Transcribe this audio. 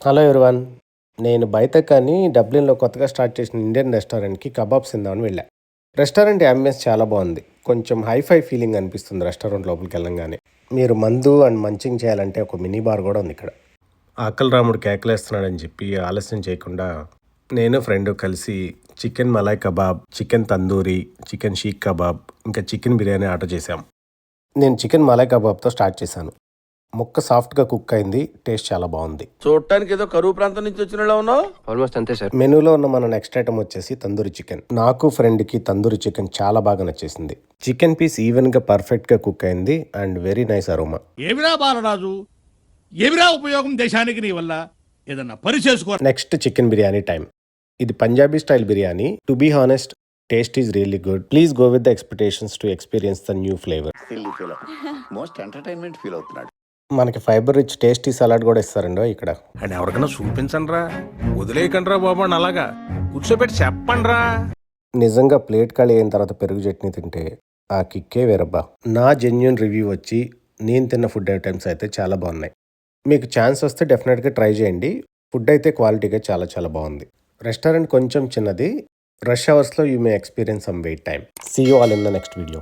Hello everyone. నేను బైతక్ అని డబ్లిన్‌లో కొత్తగా స్టార్ట్ చేసిన ఇండియన్ రెస్టారెంట్‌కి కబాబ్స్ తిందామని వెళ్ళా. రెస్టారెంట్ యాంబియన్స్ చాలా బాగుంది. కొంచెం హైఫై ఫీలింగ్ అనిపిస్తుంది రెస్టారెంట్ లోపలికెళ్ళంగానే. మీరు మందు అండ్ మంచింగ్ చేయాలంటే ఒక మినీ బార్ కూడా ఉంది ఇక్కడ. ఆకలి రాముడు కేకలేస్తున్నాడని చెప్పి ఆలస్యం చేయకుండా నేను ఫ్రెండ్ కలిసి chicken Malay kebab, chicken tandoori, chicken షీక్ kebab, ఇంకా చికెన్ బిర్యానీ ఆర్డర్ చేశాం. నేను చికెన్ మలాయ్ కబాబ్తో స్టార్ట్ చేశాను. ముక్క సాఫ్ట్గా కుక్ అయింది. టేస్ట్ చాలా బాగుంది. చూడటానికి ఏదో కరువు ప్రాంతం నుంచి వచ్చిన ఉన్నావు. ఆల్మోస్ట్ అంతే సార్. మెనూలో ఉన్న మన నెక్స్ట్ ఐటమ్ వచ్చేసి తందూరి చికెన్. నాకు ఫ్రెండ్కి తందూరి చికెన్ చాలా బాగా నచ్చేసింది. చికెన్ పీస్ ఈవెన్గా పర్ఫెక్ట్గా కుక్ అయింది అండ్ వెరీ నైస్ అరోమా. ఏమిరా బాలరాజు, ఏమిరా ఉపయోగం దేశానికి నీ వల్ల? ఏదన్నా పని చేసుకో. Next chicken biryani time. ఇది Punjabi style biryani. To be honest, taste is really good. Please go with the expectations to experience the new flavour. Most entertainment feel అవుతున్నాడు. మనకి ఫైబర్ రిచ్ టేస్టీ సలాడ్ కూడా ఇస్తారండి ఇక్కడ. అండ్ ఎవరికైనా చూపించండి రా, వదిలేయకండి రా బాబు అని అలాగా కూర్చోబెట్టి చెప్పండి రా. నిజంగా ప్లేట్ ఖాళీ అయిన తర్వాత పెరుగు చట్నీ తింటే ఆ కిక్కే వేరబ్బా. నా జెన్యున్ రివ్యూ వచ్చి నేను తిన్న ఫుడ్ ఐటమ్స్ అయితే చాలా బాగున్నాయి. మీకు ఛాన్స్ వస్తే డెఫినెట్గా ట్రై చేయండి. ఫుడ్ అయితే క్వాలిటీగా చాలా చాలా బాగుంది. రెస్టారెంట్ కొంచెం చిన్నది. రష్ అవర్స్లో you may experience some wait time. See you all in the next video.